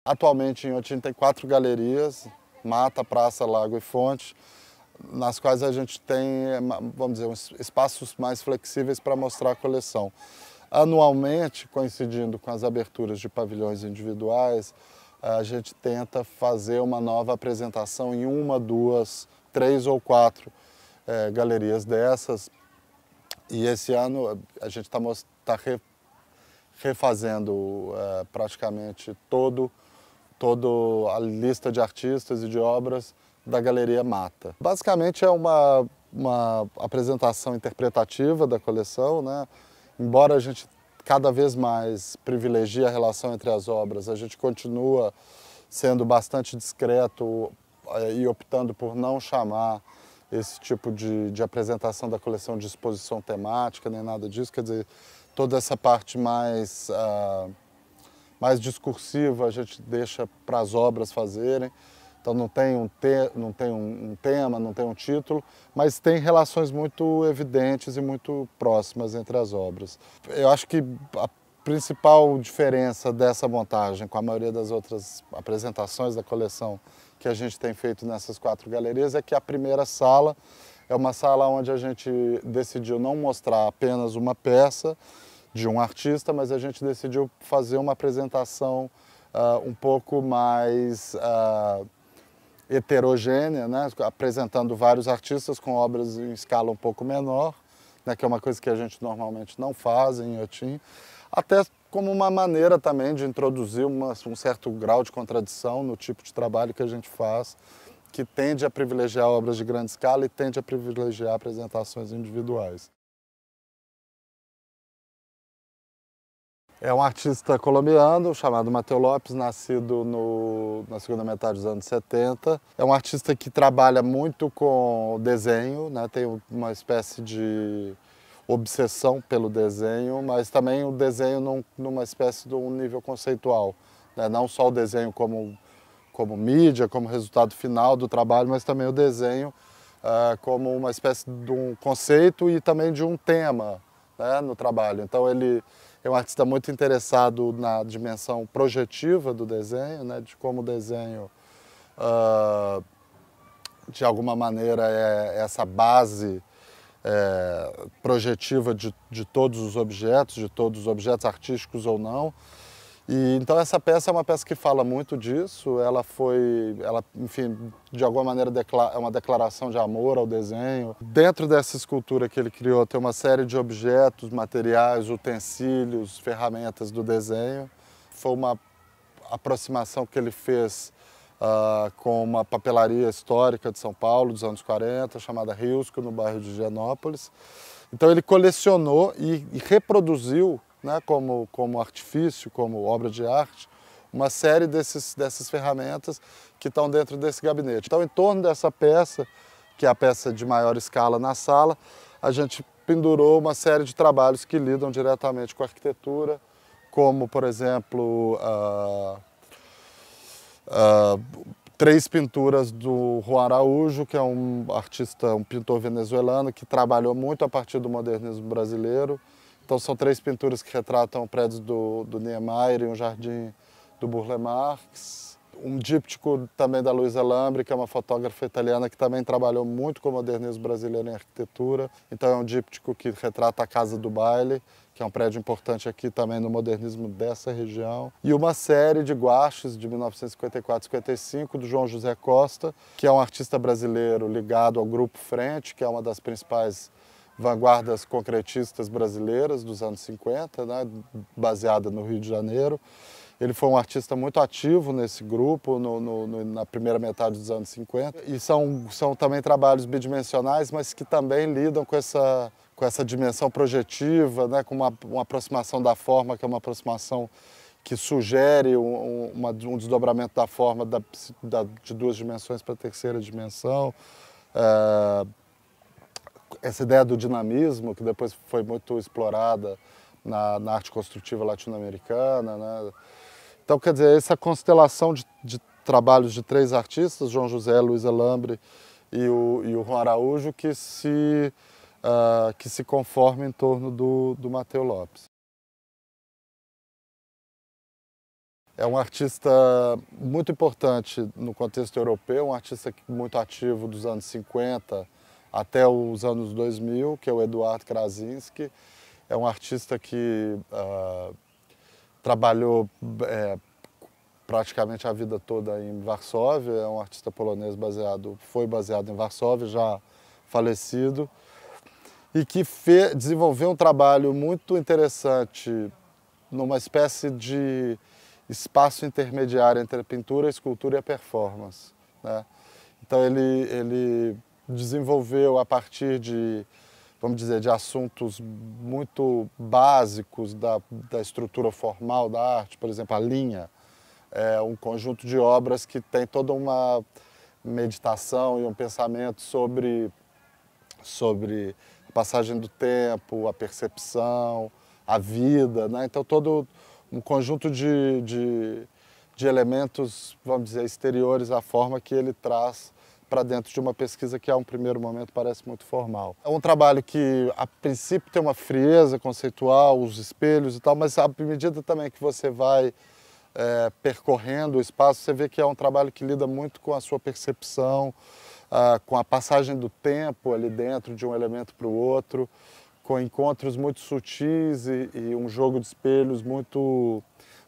Atualmente em Inhotim tem 4 galerias, Mata, Praça, Lago e Fonte, nas quais a gente tem, vamos dizer, espaços mais flexíveis para mostrar a coleção. Anualmente, coincidindo com as aberturas de pavilhões individuais, a gente tenta fazer uma nova apresentação em 1, 2, 3 ou 4 galerias dessas. E esse ano a gente está refazendo praticamente toda a lista de artistas e de obras da Galeria Mata. Basicamente é uma apresentação interpretativa da coleção, né? Embora a gente cada vez mais privilegie a relação entre as obras, a gente continua sendo bastante discreto e optando por não chamar esse tipo de apresentação da coleção de exposição temática, nem nada disso. Quer dizer, toda essa parte mais discursiva a gente deixa para as obras fazerem. Então não tem um tema, não tem um título, mas tem relações muito evidentes e muito próximas entre as obras. Eu acho que a principal diferença dessa montagem com a maioria das outras apresentações da coleção que a gente tem feito nessas 4 galerias é que a primeira sala é uma sala onde a gente decidiu não mostrar apenas uma peça de um artista, mas a gente decidiu fazer uma apresentação um pouco mais heterogênea, né? Apresentando vários artistas com obras em escala um pouco menor, né? Que é uma coisa que a gente normalmente não faz em Inhotim, até como uma maneira também de introduzir um certo grau de contradição no tipo de trabalho que a gente faz, que tende a privilegiar obras de grande escala e tende a privilegiar apresentações individuais. É um artista colombiano chamado Mateo Lopes, nascido na segunda metade dos anos 70. É um artista que trabalha muito com desenho, né? Tem uma espécie de obsessão pelo desenho, mas também o desenho numa espécie de um nível conceitual, né? Não só o desenho como mídia, como resultado final do trabalho, mas também o desenho como uma espécie de um conceito e também de um tema, né, no trabalho. Então ele é um artista muito interessado na dimensão projetiva do desenho, né, de como o desenho, de alguma maneira, é essa base projetiva de todos os objetos artísticos ou não. E então essa peça é uma peça que fala muito disso. Ela, enfim, de alguma maneira é uma declaração de amor ao desenho. Dentro dessa escultura que ele criou tem uma série de objetos, materiais, utensílios, ferramentas do desenho. Foi uma aproximação que ele fez com uma papelaria histórica de São Paulo dos anos 40, chamada Riosco, no bairro de Higienópolis. Então ele colecionou e reproduziu, né, como artifício, como obra de arte, uma série dessas ferramentas que estão dentro desse gabinete. Então, em torno dessa peça, que é a peça de maior escala na sala, a gente pendurou uma série de trabalhos que lidam diretamente com a arquitetura, como, por exemplo, 3 pinturas do Juan Araújo, que é um pintor venezuelano que trabalhou muito a partir do modernismo brasileiro. Então são 3 pinturas que retratam prédios do Niemeyer e um jardim do Burle Marx. Um díptico também da Luisa Lambre, que é uma fotógrafa italiana que também trabalhou muito com o modernismo brasileiro em arquitetura. Então é um díptico que retrata a Casa do Baile, que é um prédio importante aqui também no modernismo dessa região. E uma série de guaches de 1954 e 55 do João José Costa, que é um artista brasileiro ligado ao Grupo Frente, que é uma das principais vanguardas concretistas brasileiras dos anos 50, né, baseada no Rio de Janeiro. Ele foi um artista muito ativo nesse grupo na primeira metade dos anos 50. E são também trabalhos bidimensionais, mas que também lidam com essa dimensão projetiva, né, com uma aproximação da forma, que é uma aproximação que sugere um desdobramento da forma de 2 dimensões para a terceira dimensão. Essa ideia do dinamismo, que depois foi muito explorada na arte construtiva latino-americana, né? Então, quer dizer, essa constelação de trabalhos de 3 artistas, João José, Luisa Lambre e o Juan Araújo, que se conforma em torno do Mateo Lopes. É um artista muito importante no contexto europeu, um artista muito ativo dos anos 50 até os anos 2000, que é o Eduard Krasinski. É um artista que trabalhou praticamente a vida toda em Varsóvia, é um artista polonês foi baseado em Varsóvia, já falecido, e que desenvolveu um trabalho muito interessante numa espécie de espaço intermediário entre a pintura, a escultura e a performance, né? Então ele desenvolveu a partir de, vamos dizer, de assuntos muito básicos da estrutura formal da arte, por exemplo, a linha, é um conjunto de obras que tem toda uma meditação e um pensamento sobre a passagem do tempo, a percepção, a vida, né? Então todo um conjunto de elementos, vamos dizer, exteriores à forma que ele traz para dentro de uma pesquisa que a um primeiro momento parece muito formal. É um trabalho que a princípio tem uma frieza conceitual, os espelhos e tal, mas à medida também que você vai percorrendo o espaço, você vê que é um trabalho que lida muito com a sua percepção, com a passagem do tempo ali dentro de um elemento para o outro, com encontros muito sutis e um jogo de espelhos muito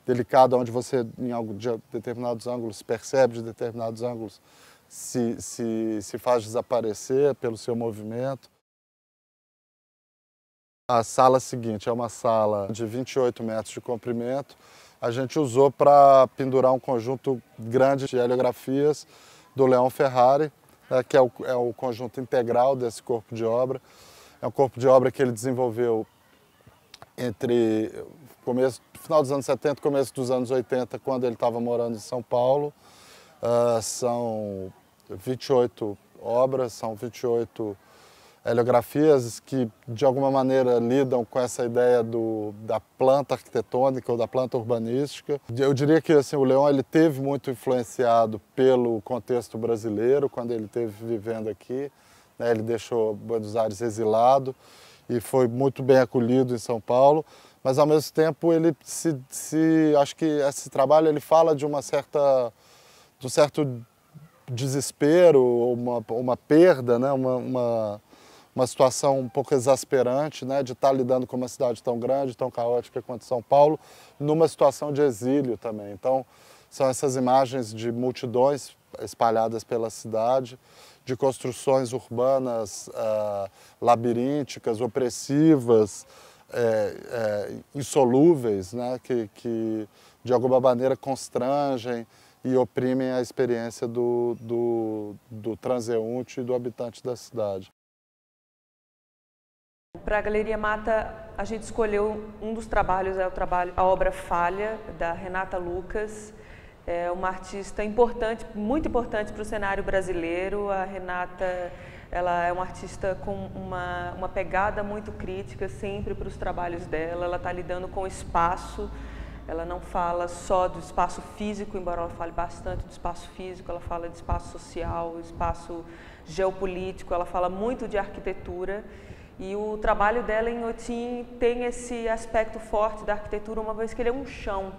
delicado, onde você, de determinados ângulos, percebe de determinados ângulos, se faz desaparecer pelo seu movimento. A sala seguinte é uma sala de 28 metros de comprimento. A gente usou para pendurar um conjunto grande de heliografias do Leon Ferrari, que é o conjunto integral desse corpo de obra. É um corpo de obra que ele desenvolveu entre final dos anos 70 e começo dos anos 80, quando ele estava morando em São Paulo. São 28 obras, são 28 heliografias que, de alguma maneira, lidam com essa ideia da planta arquitetônica ou da planta urbanística. Eu diria que assim, o Leon ele teve muito influenciado pelo contexto brasileiro, quando ele esteve vivendo aqui. Ele deixou Buenos Aires exilado e foi muito bem acolhido em São Paulo, mas ao mesmo tempo ele acho que esse trabalho ele fala de um certo desespero, uma perda, né? Uma situação um pouco exasperante, né? De estar lidando com uma cidade tão grande, tão caótica quanto São Paulo, numa situação de exílio também. Então são essas imagens de multidões espalhadas pela cidade, de construções urbanas labirínticas, opressivas, insolúveis, né? que de alguma maneira constrangem e oprimem a experiência do transeunte e do habitante da cidade. Para a Galeria Mata, a gente escolheu um dos trabalhos, a obra Falha, da Renata Lucas. É uma artista importante, muito importante para o cenário brasileiro. A Renata, ela é uma artista com uma pegada muito crítica sempre para os trabalhos dela. Ela está lidando com o espaço, ela não fala só do espaço físico, embora ela fale bastante do espaço físico, ela fala de espaço social, espaço geopolítico, ela fala muito de arquitetura. E o trabalho dela em Inhotim tem esse aspecto forte da arquitetura, uma vez que ele é um chão.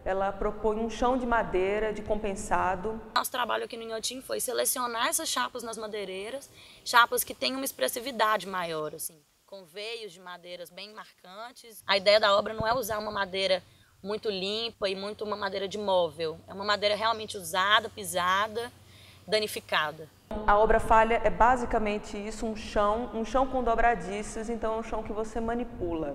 Ela propõe um chão de madeira, de compensado. Nosso trabalho aqui no Inhotim foi selecionar essas chapas nas madeireiras, chapas que têm uma expressividade maior, assim, com veios de madeiras bem marcantes. A ideia da obra não é usar uma madeira muito limpa e muito uma madeira de móvel. É uma madeira realmente usada, pisada, danificada. A obra Falha é basicamente isso, um chão com dobradiças, então é um chão que você manipula.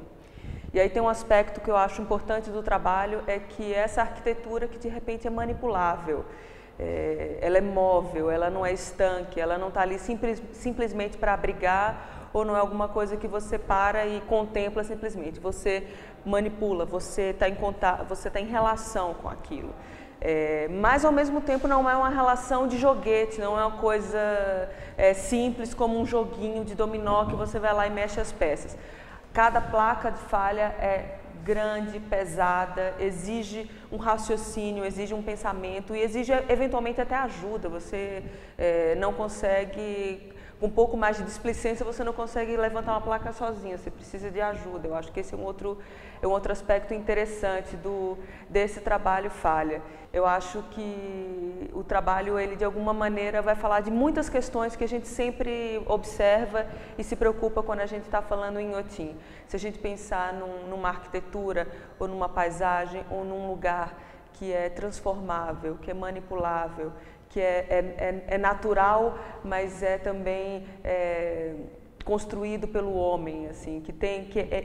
E aí tem um aspecto que eu acho importante do trabalho, é que essa arquitetura que de repente é manipulável, ela é móvel, ela não é estanque, ela não está ali simplesmente para abrigar, ou não é alguma coisa que você para e contempla simplesmente. Você manipula, você está em contato, você está em relação com aquilo. Mas ao mesmo tempo não é uma relação de joguete, não é uma coisa simples como um joguinho de dominó que você vai lá e mexe as peças. Cada placa de falha é grande, pesada, exige um raciocínio, exige um pensamento e exige eventualmente até ajuda. Você não consegue com um pouco mais de displicência, você não consegue levantar uma placa sozinha, você precisa de ajuda. Eu acho que esse é um outro aspecto interessante desse trabalho Falha. Eu acho que o trabalho, ele de alguma maneira vai falar de muitas questões que a gente sempre observa e se preocupa quando a gente está falando em Inhotim. Se a gente pensar numa arquitetura, ou numa paisagem, ou num lugar que é transformável, que é manipulável, que é natural, mas é também construído pelo homem, assim, que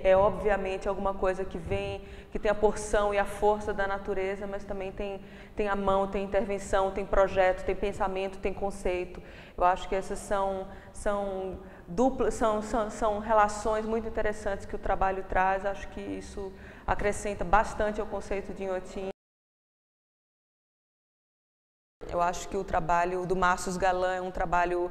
é obviamente alguma coisa que tem a porção e a força da natureza, mas também tem a mão, tem intervenção, tem projeto, tem pensamento, tem conceito. Eu acho que essas são relações muito interessantes que o trabalho traz. Acho que isso acrescenta bastante ao conceito de Inhotim. Eu acho que o trabalho do Márcio Galan é um trabalho,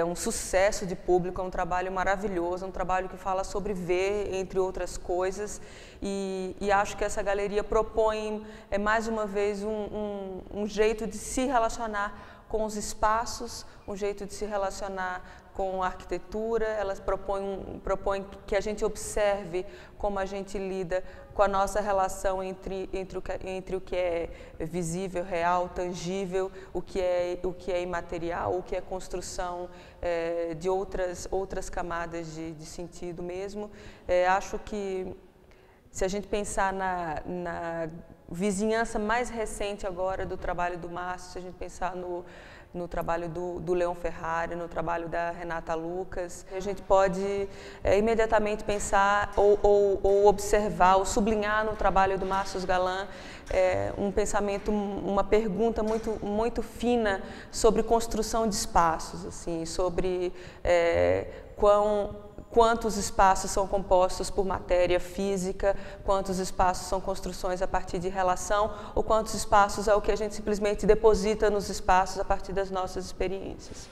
um sucesso de público, é um trabalho maravilhoso, é um trabalho que fala sobre ver, entre outras coisas, e acho que essa galeria propõe, mais uma vez, um jeito de se relacionar com os espaços, um jeito de se relacionar com a arquitetura. Elas propõem que a gente observe como a gente lida com a nossa relação entre o que é visível, real, tangível, o que é imaterial, o que é construção de outras camadas de sentido mesmo. Acho que se a gente pensar na vizinhança mais recente agora do trabalho do Márcio, se a gente pensar no trabalho do Leon Ferrari, no trabalho da Renata Lucas, a gente pode imediatamente pensar ou observar, ou sublinhar no trabalho do Márcio Galan um pensamento, uma pergunta muito fina sobre construção de espaços, assim, sobre quantos espaços são compostos por matéria física, quantos espaços são construções a partir de relação, ou quantos espaços é o que a gente simplesmente deposita nos espaços a partir das nossas experiências.